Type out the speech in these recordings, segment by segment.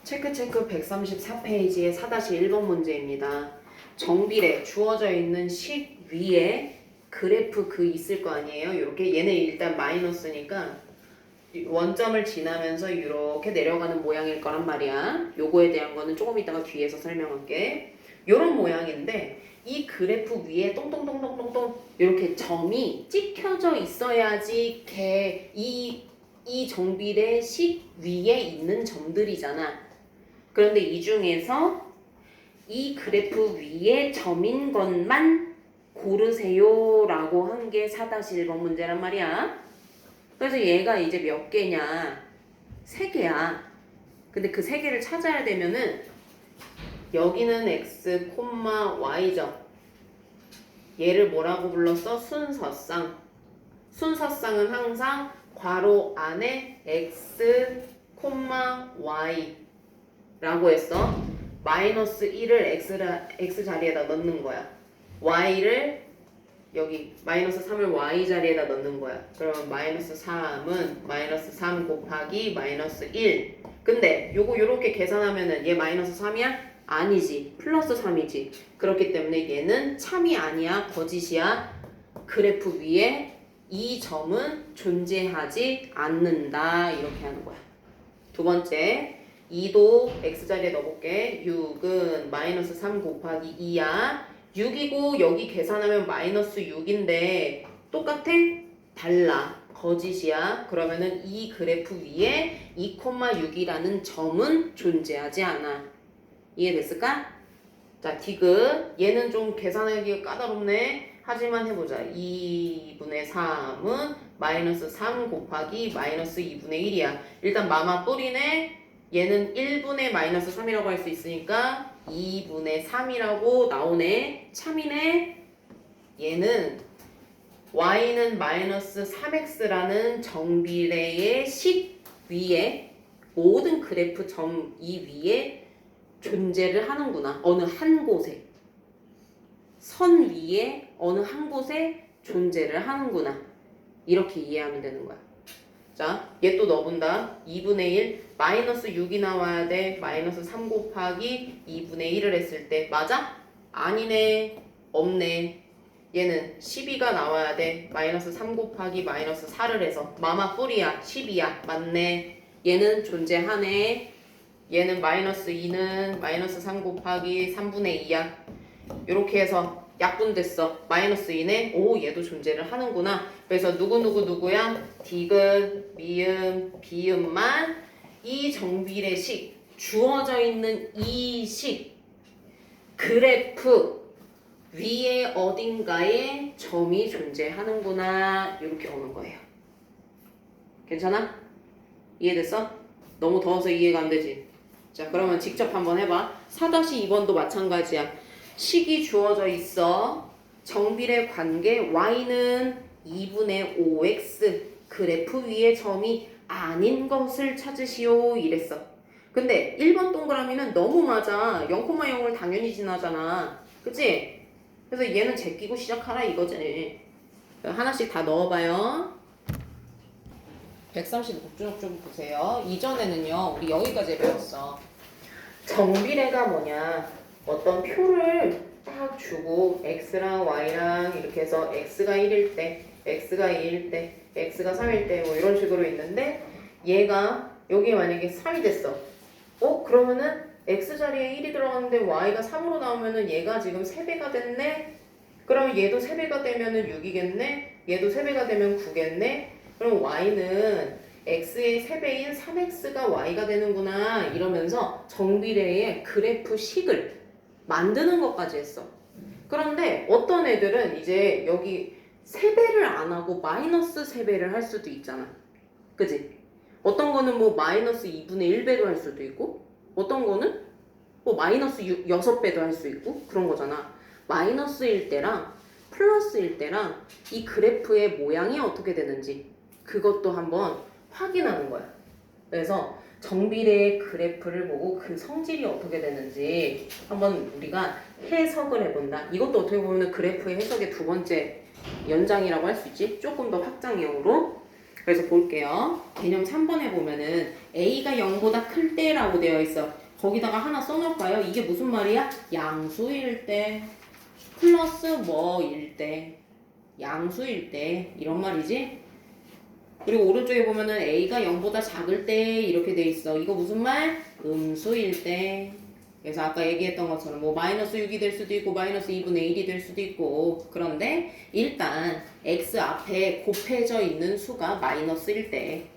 체크 134페이지의 4-1번 문제입니다. 정비례 주어져 있는 식 위에 그래프 있을 거 아니에요. 이렇게 얘는 일단 마이너스니까 원점을 지나면서 이렇게 내려가는 모양일 거란 말이야. 요거에 대한 거는 조금 이따가 뒤에서 설명할게. 요런 모양인데 이 그래프 위에 똥똥똥똥똥똥 이렇게 점이 찍혀져 있어야지 이 정비례 식 위에 있는 점들이잖아. 그런데 이 중에서 이 그래프 위에 점인 것만 고르세요 라고 한 게 4-1번 문제란 말이야. 그래서 얘가 이제 몇 개냐? 3개야. 근데 그 3개를 찾아야 되면은 여기는 x, y죠. 얘를 뭐라고 불렀어? 순서쌍. 순서쌍은 항상 괄호 안에 x, y 라고 했어. 마이너스 1을 x 자리에다 넣는 거야. y를 여기 마이너스 3을 y 자리에다 넣는 거야. 그러면 마이너스 3은 마이너스 3 곱하기 마이너스 1. 근데 요거 요렇게 계산하면은 얘 마이너스 3이야? 아니지. 플러스 3이지. 그렇기 때문에 얘는 참이 아니야. 거짓이야. 그래프 위에 이 점은 존재하지 않는다. 이렇게 하는 거야. 두 번째. 2도 x자리에 넣어볼게. 6은 마이너스 3 곱하기 2야. 6이고 여기 계산하면 마이너스 6인데 똑같아? 달라. 거짓이야. 그러면은 이 그래프 위에 2,6이라는 점은 존재하지 않아. 이해됐을까? 자, 디귿. 얘는 좀 계산하기가 까다롭네. 하지만 해보자. 2분의 3은 마이너스 3 곱하기 마이너스 2분의 1이야. 일단 마마 뿌리네. 얘는 1분의 마이너스 3이라고 할 수 있으니까 2분의 3이라고 나오네. 참이네. 얘는 y는 마이너스 3x라는 정비례의 식 위에 모든 그래프 점 이 위에 존재를 하는구나. 어느 한 곳에. 선 위에 어느 한 곳에 존재를 하는구나. 이렇게 이해하면 되는 거야. 자, 얘 또 넣어본다. 2분의 1, 마이너스 6이 나와야 돼. 마이너스 3 곱하기 2분의 1을 했을 때 맞아? 아니네. 없네. 얘는 12가 나와야 돼. 마이너스 3 곱하기 마이너스 4를 해서 마마 뿌리야. 12야. 맞네. 얘는 존재하네. 얘는 마이너스 2는 마이너스 3 곱하기 3분의 2야. 이렇게 해서 약분됐어. 마이너스 2네. 오, 얘도 존재를 하는구나. 그래서 누구야? 디귿, 미음, 비음만 이 정비례 식, 주어져 있는 이 식, 그래프 위에 어딘가에 점이 존재하는구나. 이렇게 오는 거예요. 괜찮아? 이해됐어? 너무 더워서 이해가 안 되지? 자, 그러면 직접 한번 해봐. 4-2번도 마찬가지야. 식이 주어져 있어. 정비례 관계 y는 2분의 5x 그래프 위의 점이 아닌 것을 찾으시오 이랬어. 근데 1번 동그라미는 너무 맞아. 0,0을 당연히 지나잖아. 그치? 그래서 얘는 제끼고 시작하라 이거지. 하나씩 다 넣어봐요. 135쪽 좀 보세요. 이전에는요 우리 여기까지 배웠어. 정비례가 뭐냐, 어떤 표를 딱 주고 x랑 y랑 이렇게 해서 x가 1일 때, x가 2일 때, x가 3일 때 뭐 이런 식으로 있는데 얘가 여기 만약에 3이 됐어. 그러면은 x 자리에 1이 들어갔는데 y가 3으로 나오면은 얘가 지금 3배가 됐네? 그러면 얘도 3배가 되면은 6이겠네? 얘도 3배가 되면 9겠네? 그럼 y는 x의 3배인 3x가 y가 되는구나 이러면서 정비례의 그래프 식을 만드는 것까지 했어. 그런데 어떤 애들은 이제 여기 3배를 안 하고 마이너스 3배를 할 수도 있잖아. 그지? 어떤 거는 뭐 마이너스 2분의 1배도 할 수도 있고 어떤 거는 뭐 마이너스 6배도 할 수 있고 그런 거잖아. 마이너스일 때랑 플러스일 때랑 이 그래프의 모양이 어떻게 되는지 그것도 한번 확인하는 거야. 그래서 정비례의 그래프를 보고 그 성질이 어떻게 되는지 한번 우리가 해석을 해본다. 이것도 어떻게 보면 그래프의 해석의 두 번째 연장이라고 할 수 있지. 조금 더 확장형으로. 그래서 볼게요. 개념 3번에 보면은 A가 0보다 클 때라고 되어 있어. 거기다가 하나 써놓을까요? 이게 무슨 말이야? 양수일 때 플러스 뭐일 때 양수일 때 이런 말이지. 그리고 오른쪽에 보면은 A가 0보다 작을 때 이렇게 돼 있어. 이거 무슨 말? 음수일 때. 그래서 아까 얘기했던 것처럼 뭐 마이너스 6이 될 수도 있고 마이너스 2분의 1이 될 수도 있고. 그런데 일단 x 앞에 곱해져 있는 수가 마이너스일 때.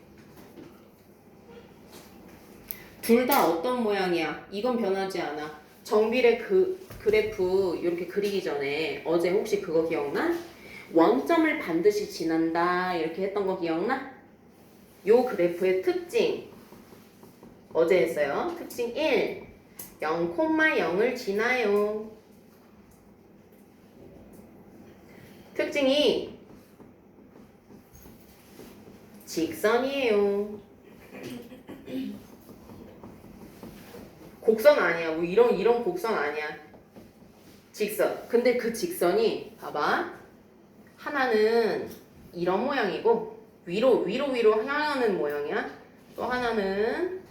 둘 다 어떤 모양이야? 이건 변하지 않아. 정비례 그래프 이렇게 그리기 전에 어제 혹시 그거 기억나? 원점을 반드시 지난다 이렇게 했던 거 기억나? 요 그래프의 특징 어제 했어요. 특징 1 0,0을 지나요. 특징 2 직선이에요. 곡선 아니야. 뭐 이런 곡선 아니야. 직선. 근데 그 직선이 봐봐. 하나는 이런 모양이고 위로 향하는 모양이야. 또 하나는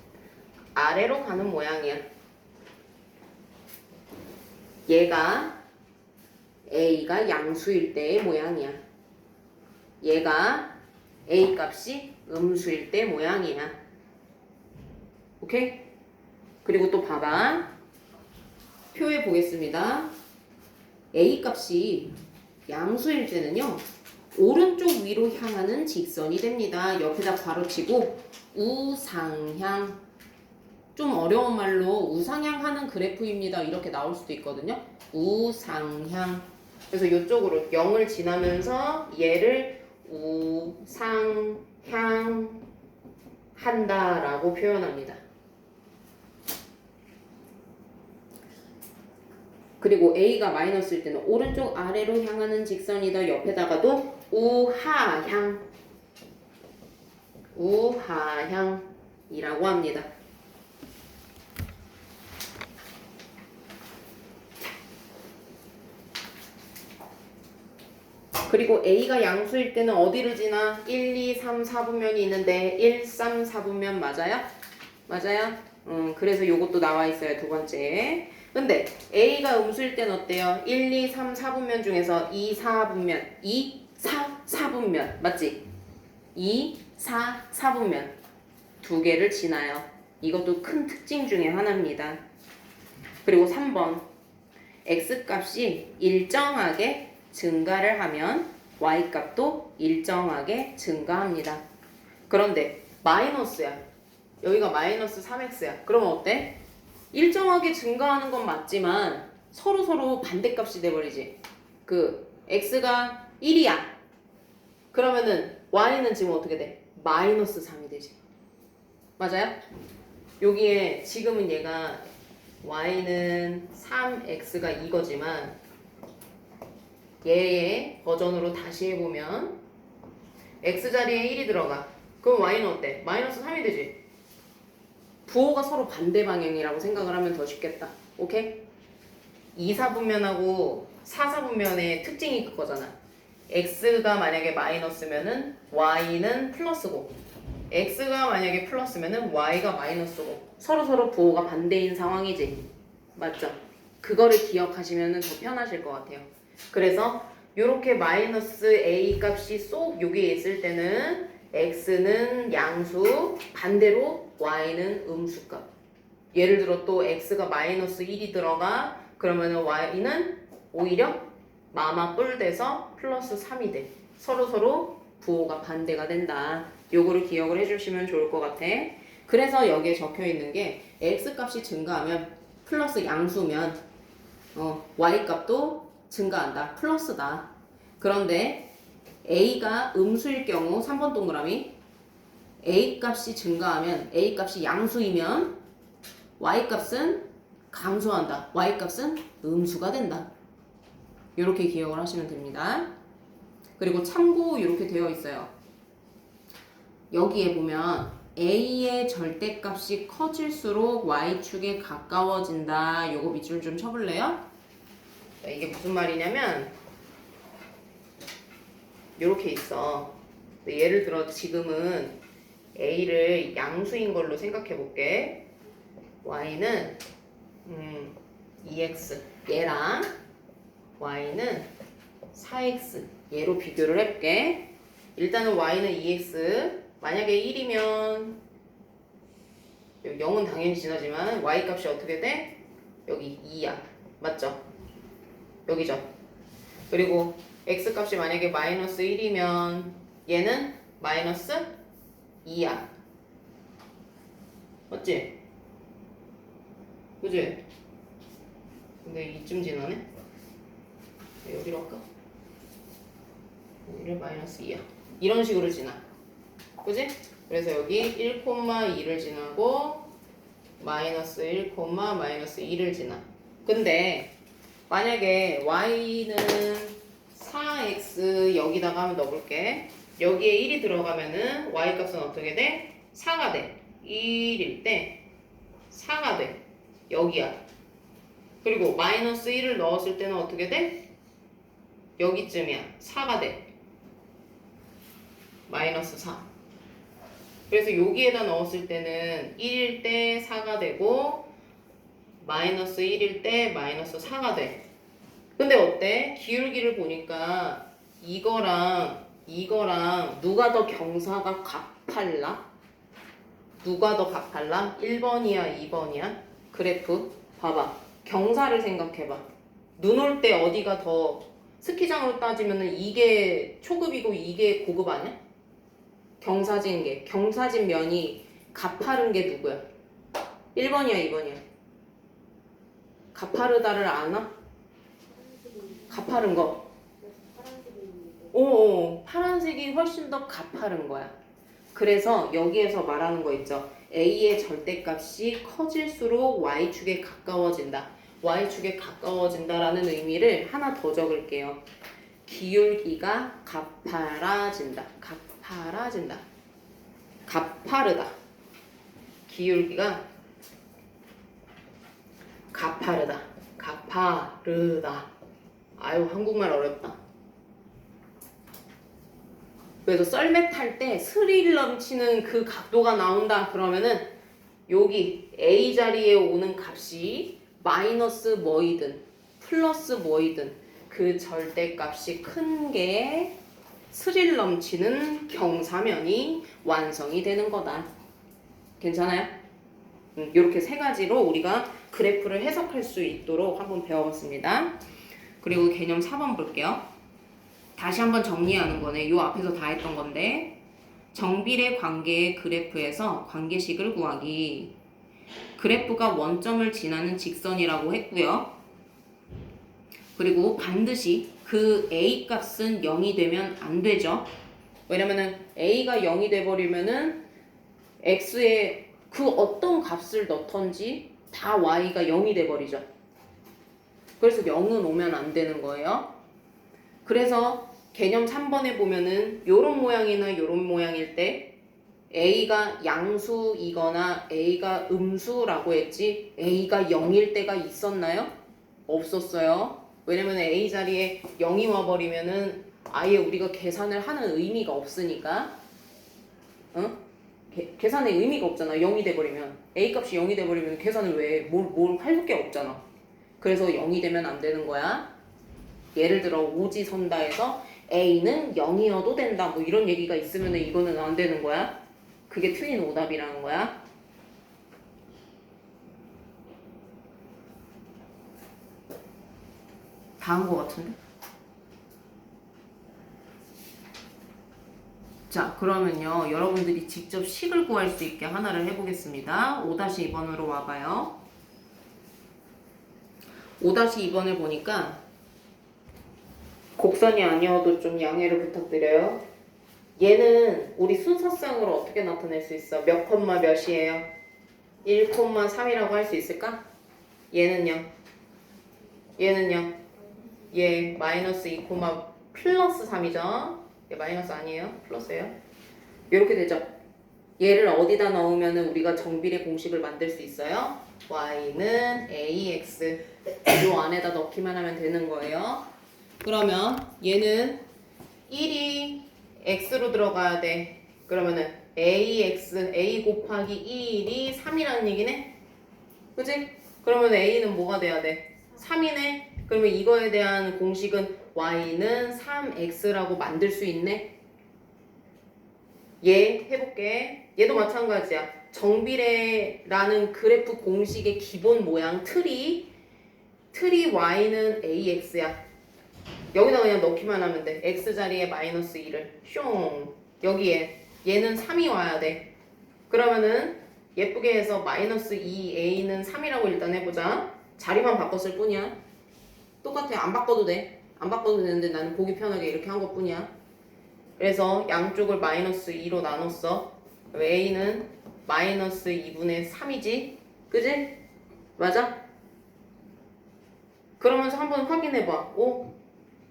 아래로 가는 모양이야. 얘가 A가 양수일 때의 모양이야. 얘가 A 값이 음수일 때 모양이야. 오케이? 그리고 또 봐봐. 표에 보겠습니다. A 값이 양수일 때는요. 오른쪽 위로 향하는 직선이 됩니다. 옆에다 괄호치고 우상향. 좀 어려운 말로 우상향 하는 그래프입니다. 이렇게 나올 수도 있거든요. 우상향. 그래서 이쪽으로 0을 지나면서 얘를 우상향 한다라고 표현합니다. 그리고 A가 마이너스일 때는 오른쪽 아래로 향하는 직선이다. 옆에다가도 우하향이라고 합니다. 그리고 A가 양수일 때는 어디를 지나? 1, 2, 3, 4분면이 있는데 1, 3, 4분면 맞아요? 맞아요? 그래서 요것도 나와 있어요. 두 번째. 근데 A가 음수일 때는 어때요? 1, 2, 3, 4분면 중에서 2, 4분면 2, 4, 4분면 맞지? 2, 4, 4분면 두 개를 지나요. 이것도 큰 특징 중에 하나입니다. 그리고 3번 X값이 일정하게 증가를 하면 Y값도 일정하게 증가합니다. 그런데 마이너스야. 여기가 마이너스 3X야. 그러면 어때? 일정하게 증가하는 건 맞지만 서로 반대값이 돼버리지. 그 X가 1이야. 그러면은 Y는 지금 어떻게 돼? 마이너스 3이 되지. 맞아요? 여기에 지금은 얘가 Y는 3X가 이거지만 얘의 버전으로 다시 해보면 X 자리에 1이 들어가. 그럼 Y는 어때? 마이너스 3이 되지. 부호가 서로 반대 방향이라고 생각을 하면 더 쉽겠다. 오케이? 2, 4분면하고 4, 4분면의 특징이 그거잖아. X가 만약에 마이너스면은 Y는 플러스고 X가 만약에 플러스면은 Y가 마이너스고 서로 부호가 반대인 상황이지. 맞죠? 그거를 기억하시면 더 편하실 것 같아요. 그래서 이렇게 마이너스 A 값이 쏙 여기에 있을 때는 X는 양수, 반대로 Y는 음수값. 예를 들어 또 X가 마이너스 1이 들어가 그러면은 Y는 오히려 마마 뿔 돼서 플러스 3이 돼. 서로 부호가 반대가 된다. 요거를 기억을 해주시면 좋을 것 같아. 그래서 여기에 적혀 있는 게 X값이 증가하면 플러스 양수면 Y값도 증가한다. 플러스다. 그런데 A가 음수일 경우 3번 동그라미 A값이 증가하면 A값이 양수이면 Y값은 감소한다. Y값은 음수가 된다. 이렇게 기억을 하시면 됩니다. 그리고 참고 이렇게 되어 있어요. 여기에 보면 A의 절대값이 커질수록 Y축에 가까워진다. 요거 밑줄 좀 쳐볼래요? 이게 무슨 말이냐면 요렇게 있어. 근데 예를 들어 지금은 A를 양수인 걸로 생각해 볼게. Y는 2x 얘랑 Y는 4x 얘로 비교를 해볼게. 일단은 Y는 2x 만약에 1이면 0은 당연히 지나지만 Y 값이 어떻게 돼? 여기 2야. 맞죠? 여기죠. 그리고 X 값이 만약에 마이너스 1이면 얘는 마이너스 2야. 맞지? 그지? 근데 이쯤 지나네? 여기로 할까? 여기를 마이너스 2야. 이런 식으로 지나. 그지? 그래서 여기 1,2를 지나고 마이너스 1, 마이너스 2를 지나. 근데 만약에 y는 4x 여기다가 한번 넣어볼게. 여기에 1이 들어가면은 y 값은 어떻게 돼? 4가 돼. 1일 때 4가 돼. 여기야. 그리고 마이너스 1을 넣었을 때는 어떻게 돼? 여기쯤이야. 4가 돼. 마이너스 4. 그래서 여기에다 넣었을 때는 1일 때 4가 되고 마이너스 1일 때 마이너스 4가 돼. 근데 어때? 기울기를 보니까 이거랑 누가 더 경사가 가팔라? 누가 더 가팔라? 1번이야 2번이야? 그래프 봐봐. 경사를 생각해봐. 눈 올 때 어디가 더 스키장으로 따지면은 이게 초급이고 이게 고급 아니야? 경사진 면이 가파른 게 누구야? 1번이야 2번이야? 가파르다를 아나? 가파른 거. 오, 파란색이 훨씬 더 가파른 거야. 그래서 여기에서 말하는 거 있죠. A의 절대값이 커질수록 Y축에 가까워진다. Y축에 가까워진다라는 의미를 하나 더 적을게요. 기울기가 가파라진다. 가파라진다. 가파르다. 기울기가 가파르다. 가파르다. 아유, 한국말 어렵다. 그래서 썰매 탈 때 스릴 넘치는 그 각도가 나온다 그러면은 여기 A 자리에 오는 값이 마이너스 뭐이든 플러스 뭐이든 그 절대값이 큰 게 스릴 넘치는 경사면이 완성이 되는 거다. 괜찮아요? 이렇게 세 가지로 우리가 그래프를 해석할 수 있도록 한번 배워봤습니다. 그리고 개념 4번 볼게요. 다시 한번 정리하는 거네. 요 앞에서 다 했던 건데 정비례 관계의 그래프에서 관계식을 구하기. 그래프가 원점을 지나는 직선이라고 했고요. 그리고 반드시 그 A 값은 0이 되면 안 되죠. 왜냐면은 A가 0이 돼버리면은 X에 그 어떤 값을 넣던지 다 Y가 0이 돼버리죠. 그래서 0은 오면 안 되는 거예요. 그래서 개념 3번에 보면은 요런 모양이나 요런 모양일 때 A가 양수이거나 A가 음수라고 했지 A가 0일 때가 있었나요? 없었어요. 왜냐면 A 자리에 0이 와버리면은 아예 우리가 계산을 하는 의미가 없으니까. 응? 계산의 의미가 없잖아. 0이 돼버리면 A 값이 0이 돼버리면 계산을 왜 뭘 할 게 없잖아. 그래서 0이 되면 안 되는 거야. 예를 들어 오지선다에서 A는 0이어도 된다 뭐 이런 얘기가 있으면 이거는 안 되는 거야. 그게 틀린 오답이라는 거야. 다 한 거 같은데? 자, 그러면요 여러분들이 직접 식을 구할 수 있게 하나를 해보겠습니다. 5-2번으로 와봐요. 5-2번을 보니까 곡선이 아니어도 좀 양해를 부탁드려요. 얘는 우리 순서상으로 어떻게 나타낼 수 있어? 몇 콤마 몇이에요? 1,3이라고 할 수 있을까? 얘는요? 얘 마이너스 2, 플러스 3이죠? 얘 마이너스 아니에요? 플러스예요? 이렇게 되죠? 얘를 어디다 넣으면 우리가 정비례 공식을 만들 수 있어요? y는 ax 요 안에다 넣기만 하면 되는 거예요. 그러면 얘는 1이 x로 들어가야 돼. 그러면은 a 곱하기 1이 3이라는 얘기네. 그치? 그러면 a는 뭐가 돼야 돼? 3이네. 그러면 이거에 대한 공식은 y는 3x라고 만들 수 있네. 얘 해볼게. 얘도 마찬가지야. 정비례라는 그래프 공식의 기본 모양 틀이 y는 ax야. 여기다 그냥 넣기만 하면 돼. x 자리에 마이너스 2를 숑. 여기에 얘는 3이 와야 돼. 그러면은 예쁘게 해서 마이너스 2a는 3이라고 일단 해보자. 자리만 바꿨을 뿐이야. 똑같아. 안 바꿔도 돼. 안 바꿔도 되는데 나는 보기 편하게 이렇게 한 것뿐이야. 그래서 양쪽을 마이너스 2로 나눴어. a는 마이너스 2분의 3이지. 그지? 맞아? 그러면서 한번 확인해봐. 오,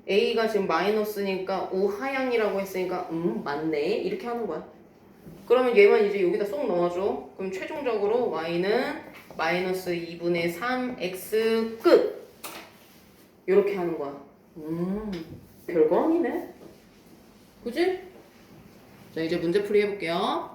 a가 지금 마이너스니까 우하향이라고 했으니까 맞네. 이렇게 하는 거야. 그러면 얘만 이제 여기다 쏙 넣어줘. 그럼 최종적으로 y는 마이너스 2분의 3x 끝. 이렇게 하는 거야. 별거 아니네. 그지? 자, 이제 문제풀이 해볼게요.